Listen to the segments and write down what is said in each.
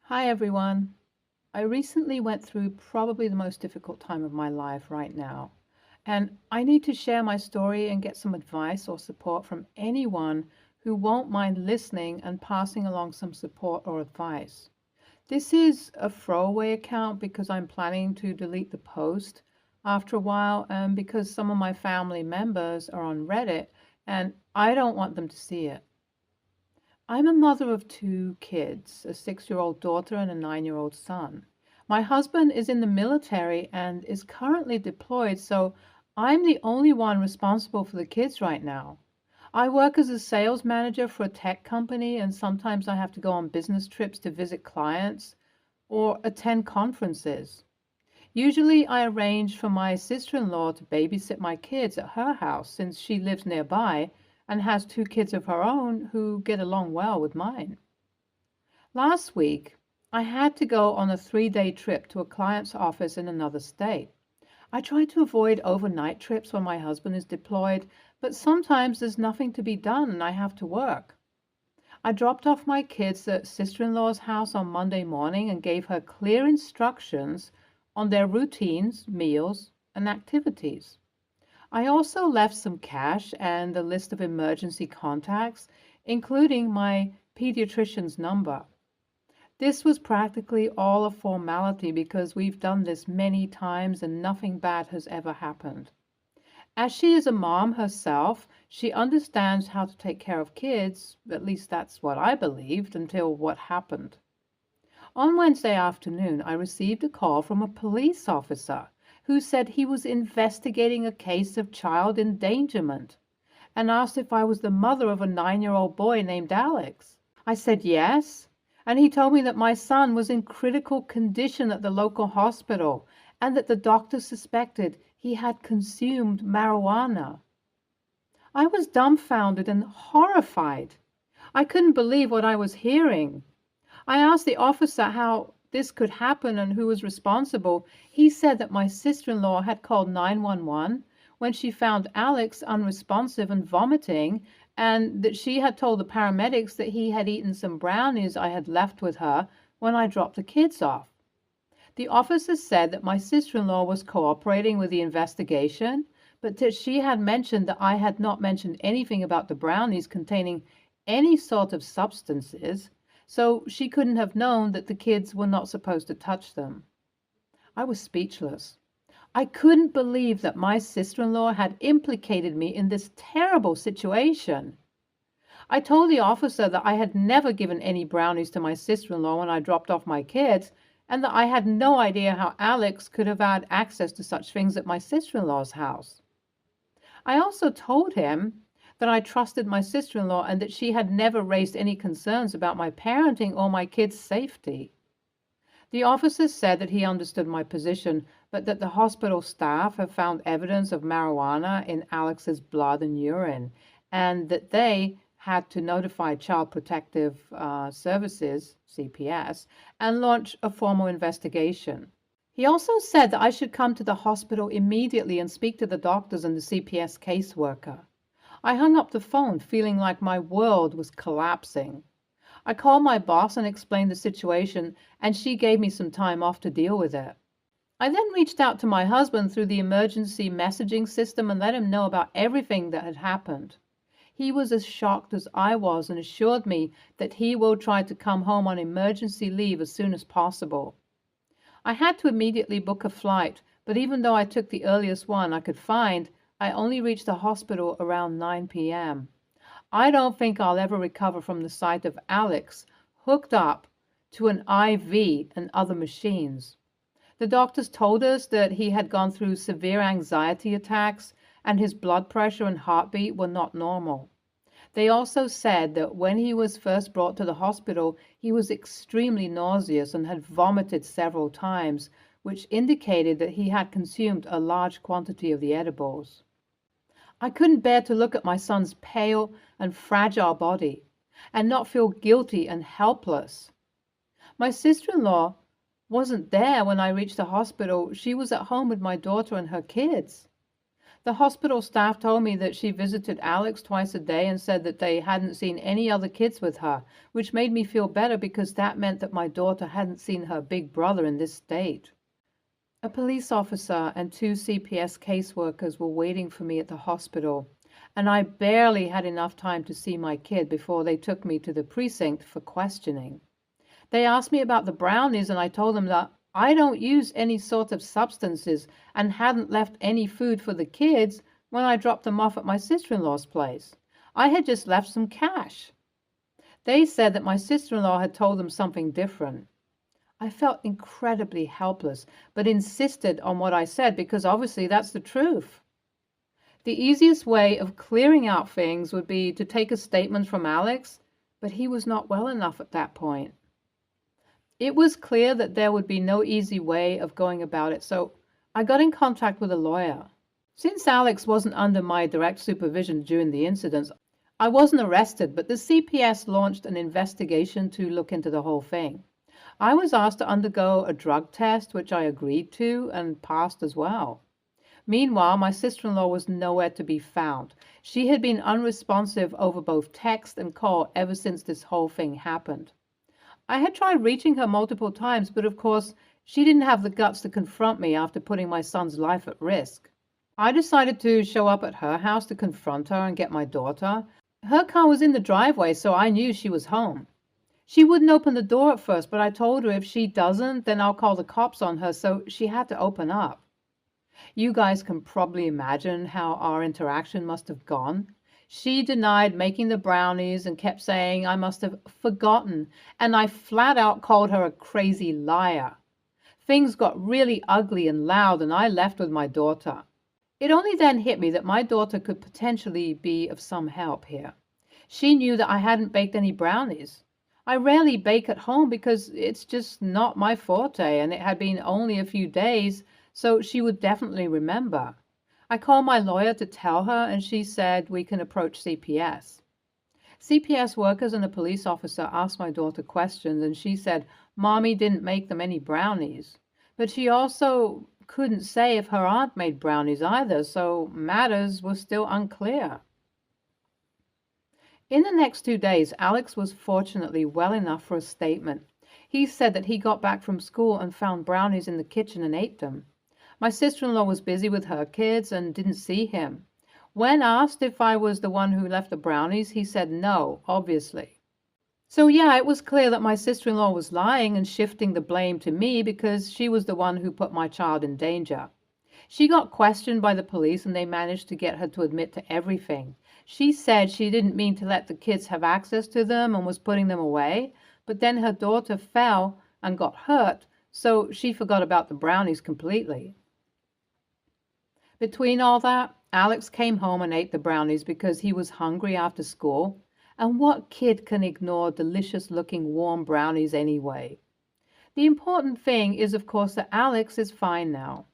Hi everyone. I recently went through probably the most difficult time of my life right now, and I need to share my story and get some advice or support from anyone who won't mind listening and passing along some support or advice. This is a throwaway account because I'm planning to delete the post after a while and because some of my family members are on Reddit and I don't want them to see it. I'm a mother of two kids, a 6-year-old daughter and a 9-year-old son. My husband is in the military and is currently deployed, so I'm the only one responsible for the kids right now. I work as a sales manager for a tech company, and sometimes I have to go on business trips to visit clients or attend conferences. Usually, I arrange for my sister-in-law to babysit my kids at her house since she lives nearby and has two kids of her own who get along well with mine. Last week, I had to go on a 3-day trip to a client's office in another state. I try to avoid overnight trips when my husband is deployed, but sometimes there's nothing to be done and I have to work. I dropped off my kids at sister-in-law's house on Monday morning and gave her clear instructions on their routines, meals, and activities. I also left some cash and a list of emergency contacts, including my pediatrician's number. This was practically all a formality because we've done this many times and nothing bad has ever happened. As she is a mom herself, she understands how to take care of kids, at least that's what I believed until what happened. On Wednesday afternoon, I received a call from a police officer who said he was investigating a case of child endangerment and asked if I was the mother of a 9-year-old boy named Alex. I said yes, and he told me that my son was in critical condition at the local hospital and that the doctor suspected he had consumed marijuana. I was dumbfounded and horrified. I couldn't believe what I was hearing. I asked the officer how this could happen and who was responsible. He said that my sister-in-law had called 911 when she found Alex unresponsive and vomiting, and that she had told the paramedics that he had eaten some brownies I had left with her when I dropped the kids off. The officer said that my sister-in-law was cooperating with the investigation, but that she had mentioned that I had not mentioned anything about the brownies containing any sort of substances, so she couldn't have known that the kids were not supposed to touch them. I was speechless. I couldn't believe that my sister-in-law had implicated me in this terrible situation. I told the officer that I had never given any brownies to my sister-in-law when I dropped off my kids, and that I had no idea how Alex could have had access to such things at my sister-in-law's house. I also told him that I trusted my sister-in-law and that she had never raised any concerns about my parenting or my kids' safety. The officer said that he understood my position, but that the hospital staff have found evidence of marijuana in Alex's blood and urine, and that they had to notify Child Protective Services, CPS, and launch a formal investigation. He also said that I should come to the hospital immediately and speak to the doctors and the CPS caseworker. I hung up the phone feeling like my world was collapsing. I called my boss and explained the situation, and she gave me some time off to deal with it. I then reached out to my husband through the emergency messaging system and let him know about everything that had happened. He was as shocked as I was and assured me that he will try to come home on emergency leave as soon as possible. I had to immediately book a flight, but even though I took the earliest one I could find, I only reached the hospital around 9 p.m. I don't think I'll ever recover from the sight of Alex hooked up to an IV and other machines. The doctors told us that he had gone through severe anxiety attacks and his blood pressure and heartbeat were not normal. They also said that when he was first brought to the hospital, he was extremely nauseous and had vomited several times, which indicated that he had consumed a large quantity of the edibles. I couldn't bear to look at my son's pale and fragile body and not feel guilty and helpless. My sister-in-law wasn't there when I reached the hospital. She was at home with my daughter and her kids. The hospital staff told me that she visited Alex twice a day and said that they hadn't seen any other kids with her, which made me feel better because that meant that my daughter hadn't seen her big brother in this state. A police officer and two CPS caseworkers were waiting for me at the hospital, and I barely had enough time to see my kid before they took me to the precinct for questioning. They asked me about the brownies, and I told them that I don't use any sort of substances and hadn't left any food for the kids when I dropped them off at my sister-in-law's place. I had just left some cash. They said that my sister-in-law had told them something different. I felt incredibly helpless, but insisted on what I said because obviously that's the truth. The easiest way of clearing out things would be to take a statement from Alex, but he was not well enough at that point. It was clear that there would be no easy way of going about it, so I got in contact with a lawyer. Since Alex wasn't under my direct supervision during the incidents, I wasn't arrested, but the CPS launched an investigation to look into the whole thing. I was asked to undergo a drug test, which I agreed to and passed as well. Meanwhile, my sister-in-law was nowhere to be found. She had been unresponsive over both text and call ever since this whole thing happened. I had tried reaching her multiple times, but of course, she didn't have the guts to confront me after putting my son's life at risk. I decided to show up at her house to confront her and get my daughter. Her car was in the driveway, so I knew she was home. She wouldn't open the door at first, but I told her if she doesn't, then I'll call the cops on her, so she had to open up. You guys can probably imagine how our interaction must have gone. She denied making the brownies and kept saying I must have forgotten, and I flat out called her a crazy liar. Things got really ugly and loud, and I left with my daughter. It only then hit me that my daughter could potentially be of some help here. She knew that I hadn't baked any brownies. I rarely bake at home because it's just not my forte, and it had been only a few days, so she would definitely remember. I called my lawyer to tell her, and she said we can approach CPS. CPS workers and a police officer asked my daughter questions, and she said Mommy didn't make them any brownies. But she also couldn't say if her aunt made brownies either, so matters were still unclear. In the next 2 days, Alex was fortunately well enough for a statement. He said that he got back from school and found brownies in the kitchen and ate them. My sister-in-law was busy with her kids and didn't see him. When asked if I was the one who left the brownies, he said no, obviously. So yeah, it was clear that my sister-in-law was lying and shifting the blame to me because she was the one who put my child in danger. She got questioned by the police and they managed to get her to admit to everything. She said she didn't mean to let the kids have access to them and was putting them away, but then her daughter fell and got hurt, so she forgot about the brownies completely. Between all that, Alex came home and ate the brownies because he was hungry after school. And what kid can ignore delicious-looking warm brownies anyway? The important thing is, of course, that Alex is fine now.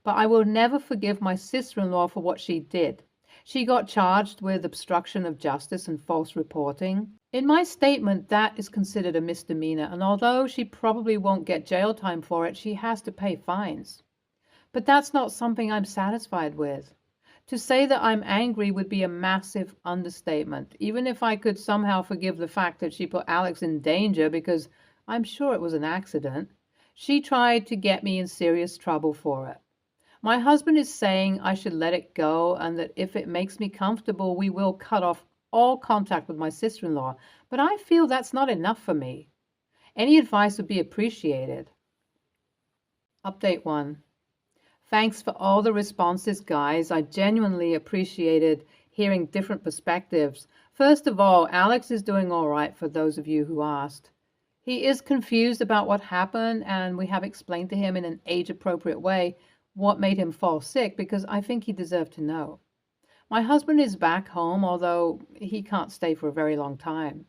But I will never forgive my sister-in-law for what she did. She got charged with obstruction of justice and false reporting. In my statement, that is considered a misdemeanor, and although she probably won't get jail time for it, she has to pay fines. But that's not something I'm satisfied with. To say that I'm angry would be a massive understatement, even if I could somehow forgive the fact that she put Alex in danger because I'm sure it was an accident. She tried to get me in serious trouble for it. My husband is saying I should let it go and that if it makes me comfortable, we will cut off all contact with my sister-in-law, but I feel that's not enough for me. Any advice would be appreciated. Update 1. Thanks for all the responses, guys. I genuinely appreciated hearing different perspectives. First of all, Alex is doing all right for those of you who asked. He is confused about what happened, and we have explained to him in an age-appropriate way what made him fall sick because I think he deserved to know. My husband is back home, although he can't stay for a very long time.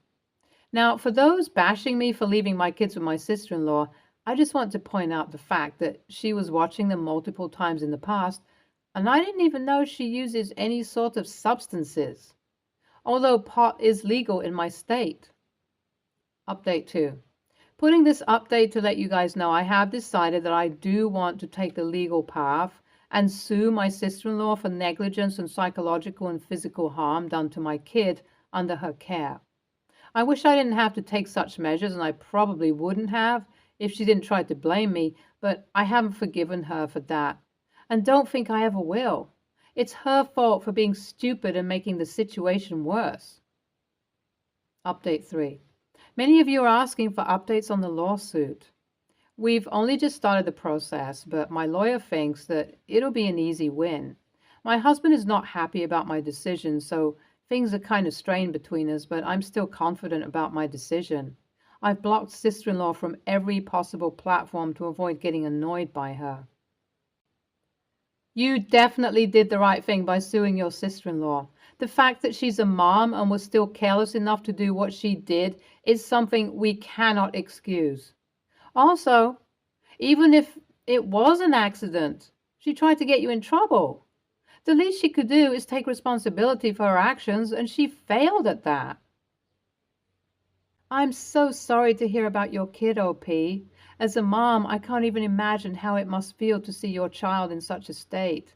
Now, for those bashing me for leaving my kids with my sister-in-law, I just want to point out the fact that she was watching them multiple times in the past, and I didn't even know she uses any sort of substances, although pot is legal in my state. Update 2. Putting this update to let you guys know I have decided that I do want to take the legal path and sue my sister-in-law for negligence and psychological and physical harm done to my kid under her care. I wish I didn't have to take such measures, and I probably wouldn't have if she didn't try to blame me, but I haven't forgiven her for that, and don't think I ever will. It's her fault for being stupid and making the situation worse. Update 3. Many of you are asking for updates on the lawsuit. We've only just started the process, but my lawyer thinks that it'll be an easy win. My husband is not happy about my decision, so things are kind of strained between us, but I'm still confident about my decision. I've blocked sister-in-law from every possible platform to avoid getting annoyed by her. You definitely did the right thing by suing your sister-in-law. The fact that she's a mom and was still careless enough to do what she did is something we cannot excuse. Also, even if it was an accident, she tried to get you in trouble. The least she could do is take responsibility for her actions, and she failed at that. I'm so sorry to hear about your kid, OP. As a mom, I can't even imagine how it must feel to see your child in such a state.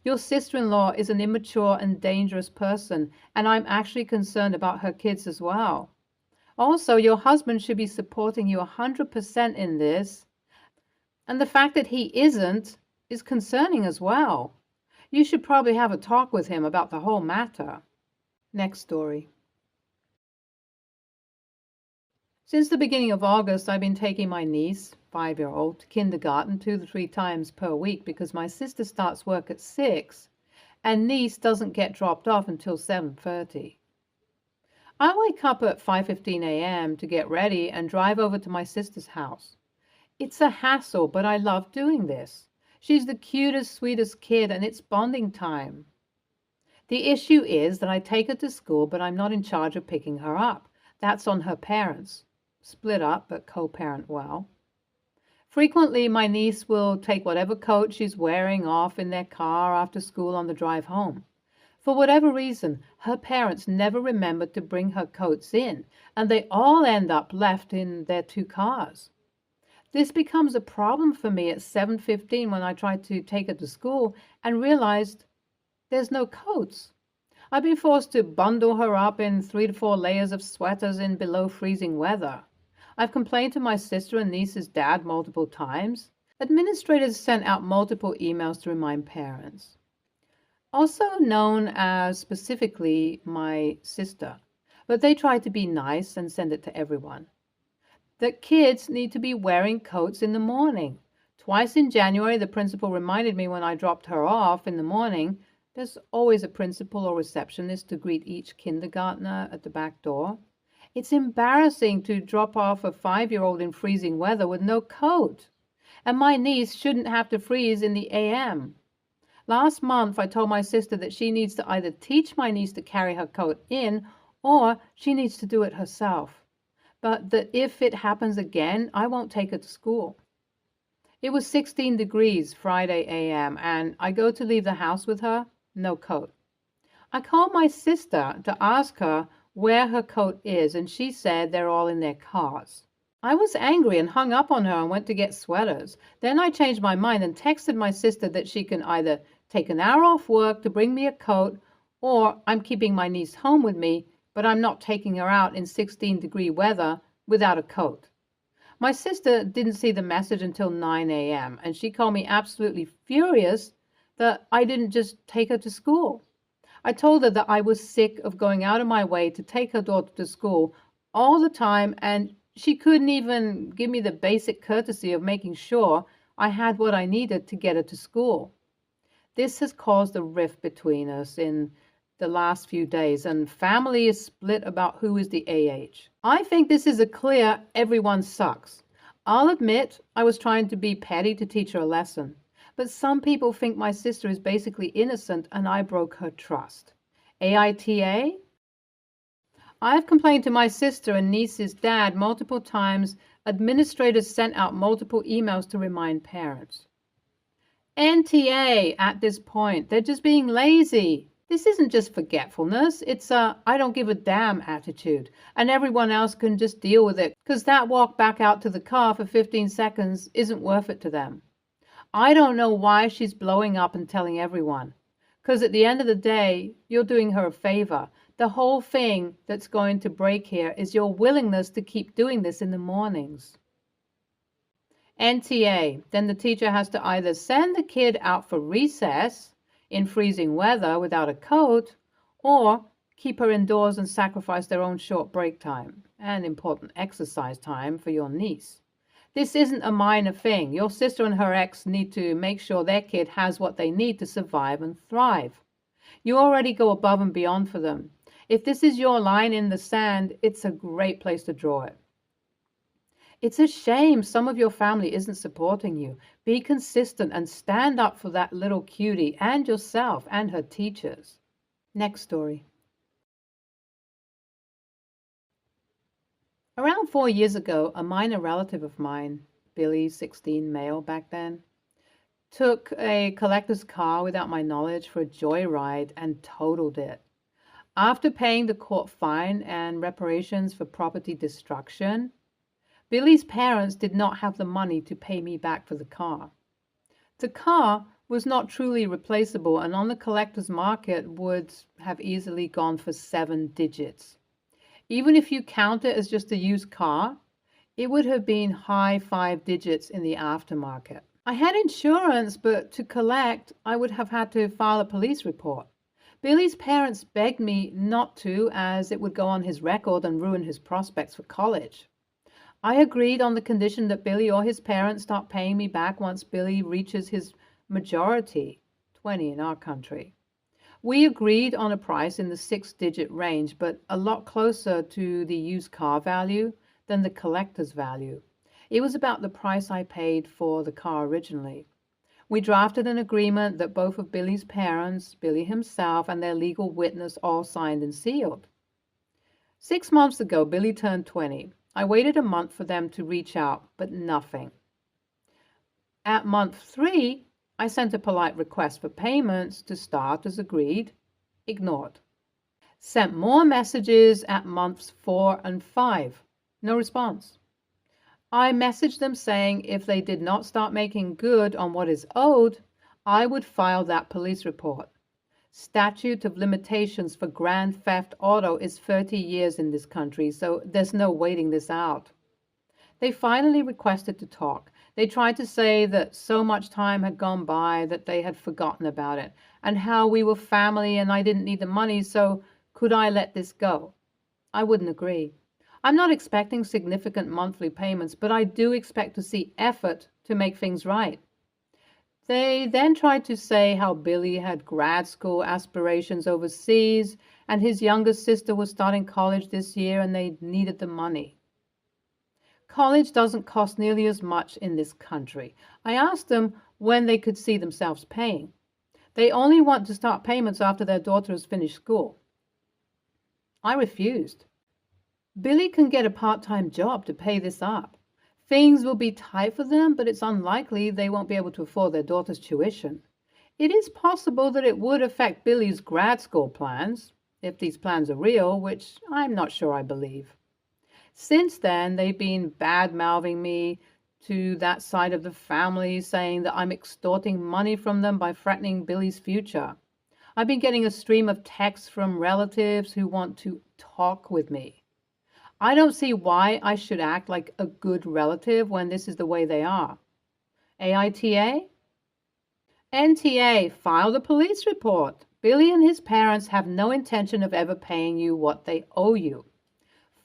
Your sister-in-law is an immature and dangerous person, and I'm actually concerned about her kids as well. Also, your husband should be supporting you 100% in this, and the fact that he isn't is concerning as well. You should probably have a talk with him about the whole matter. Next story. Since the beginning of August, I've been taking my niece, 5-year-old, to kindergarten 2 to 3 times per week because my sister starts work at 6 and niece doesn't get dropped off until 7:30. I wake up at 5:15 a.m. to get ready and drive over to my sister's house. It's a hassle, but I love doing this. She's the cutest, sweetest kid, and it's bonding time. The issue is that I take her to school, but I'm not in charge of picking her up. That's on her parents. Split up, but co-parent well. Frequently, my niece will take whatever coat she's wearing off in their car after school on the drive home. For whatever reason, her parents never remembered to bring her coats in, and they all end up left in their 2 cars. This becomes a problem for me at 7:15 when I try to take her to school and realized there's no coats. I've been forced to bundle her up in 3 to 4 layers of sweaters in below freezing weather. I've complained to my sister and niece's dad multiple times. Administrators sent out multiple emails to remind parents. Also known as specifically my sister, but they try to be nice and send it to everyone. That kids need to be wearing coats in the morning. Twice in January, the principal reminded me when I dropped her off in the morning. There's always a principal or receptionist to greet each kindergartner at the back door. It's embarrassing to drop off a 5-year-old in freezing weather with no coat. And my niece shouldn't have to freeze in the AM. Last month, I told my sister that she needs to either teach my niece to carry her coat in, or she needs to do it herself. But that if it happens again, I won't take her to school. It was 16 degrees Friday AM, and I go to leave the house with her, no coat. I called my sister to ask her where her coat is, and she said they're all in their cars. I was angry and hung up on her and went to get sweaters. Then I changed my mind and texted my sister that she can either take an hour off work to bring me a coat, or I'm keeping my niece home with me, but I'm not taking her out in 16-degree weather without a coat. My sister didn't see the message until 9 a.m., and she called me absolutely furious that I didn't just take her to school. I told her that I was sick of going out of my way to take her daughter to school all the time, and she couldn't even give me the basic courtesy of making sure I had what I needed to get her to school. This has caused a rift between us in the last few days, and family is split about who is the AH. I think this is a clear everyone sucks. I'll admit I was trying to be petty to teach her a lesson, but some people think my sister is basically innocent and I broke her trust. AITA? I've complained to my sister and niece's dad multiple times. Administrators sent out multiple emails to remind parents. NTA at this point. They're just being lazy. This isn't just forgetfulness. It's a I don't give a damn attitude. And everyone else can just deal with it because that walk back out to the car for 15 seconds isn't worth it to them. I don't know why she's blowing up and telling everyone. Because at the end of the day, you're doing her a favor. The whole thing that's going to break here is your willingness to keep doing this in the mornings. NTA, then the teacher has to either send the kid out for recess in freezing weather without a coat, or keep her indoors and sacrifice their own short break time and important exercise time for your niece. This isn't a minor thing. Your sister and her ex need to make sure their kid has what they need to survive and thrive. You already go above and beyond for them. If this is your line in the sand, it's a great place to draw it. It's a shame some of your family isn't supporting you. Be consistent and stand up for that little cutie and yourself and her teachers. Next story. Around 4 years ago, a minor relative of mine, Billy, 16, male back then, took a collector's car without my knowledge for a joyride and totaled it. After paying the court fine and reparations for property destruction, Billy's parents did not have the money to pay me back for the car. The car was not truly replaceable and on the collector's market would have easily gone for 7 digits. Even if you count it as just a used car, it would have been high 5 digits in the aftermarket. I had insurance, but to collect, I would have had to file a police report. Billy's parents begged me not to, as it would go on his record and ruin his prospects for college. I agreed on the condition that Billy or his parents start paying me back once Billy reaches his majority, 20 in our country. We agreed on a price in the 6-digit range, but a lot closer to the used car value than the collector's value. It was about the price I paid for the car originally. We drafted an agreement that both of Billy's parents, Billy himself, and their legal witness all signed and sealed. 6 months ago, Billy turned 20. I waited a month for them to reach out, but nothing. At month 3, I sent a polite request for payments to start as agreed, ignored. Sent more messages at months 4 and 5, no response. I messaged them saying if they did not start making good on what is owed, I would file that police report. Statute of limitations for grand theft auto is 30 years in this country, so there's no waiting this out. They finally requested to talk. They tried to say that so much time had gone by that they had forgotten about it, and how we were family and I didn't need the money, so could I let this go? I wouldn't agree. I'm not expecting significant monthly payments, but I do expect to see effort to make things right. They then tried to say how Billy had grad school aspirations overseas and his younger sister was starting college this year and they needed the money. College doesn't cost nearly as much in this country. I asked them when they could see themselves paying. They only want to start payments after their daughter has finished school. I refused. Billy can get a part-time job to pay this up. Things will be tight for them, but it's unlikely they won't be able to afford their daughter's tuition. It is possible that it would affect Billy's grad school plans, if these plans are real, which I'm not sure I believe. Since then, they've been bad-mouthing me to that side of the family, saying that I'm extorting money from them by threatening Billy's future. I've been getting a stream of texts from relatives who want to talk with me. I don't see why I should act like a good relative when this is the way they are. AITA? NTA, file the police report. Billy and his parents have no intention of ever paying you what they owe you.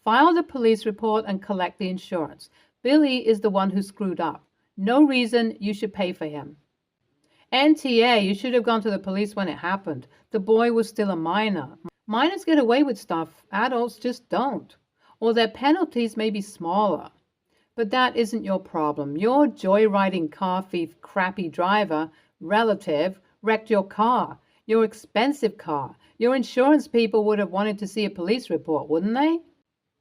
File the police report and collect the insurance. Billy is the one who screwed up. No reason you should pay for him. NTA, you should have gone to the police when it happened. The boy was still a minor. Minors get away with stuff. Adults just don't. Or their penalties may be smaller. But that isn't your problem. Your joyriding car thief, crappy driver, relative wrecked your car, your expensive car. Your insurance people would have wanted to see a police report, wouldn't they?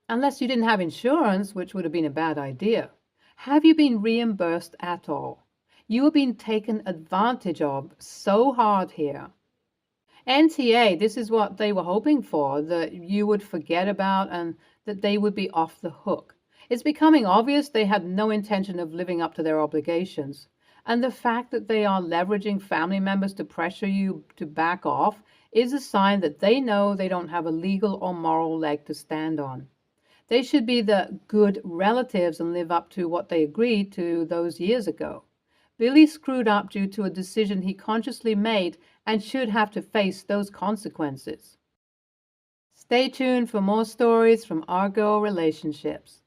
Unless you didn't have insurance, which would have been a bad idea. Have you been reimbursed at all? You are being taken advantage of so hard here. NTA, this is what they were hoping for, that you would forget about and that they would be off the hook. It's becoming obvious they had no intention of living up to their obligations. And the fact that they are leveraging family members to pressure you to back off is a sign that they know they don't have a legal or moral leg to stand on. They should be the good relatives and live up to what they agreed to those years ago. Billy screwed up due to a decision he consciously made and should have to face those consequences. Stay tuned for more stories from our girl relationships.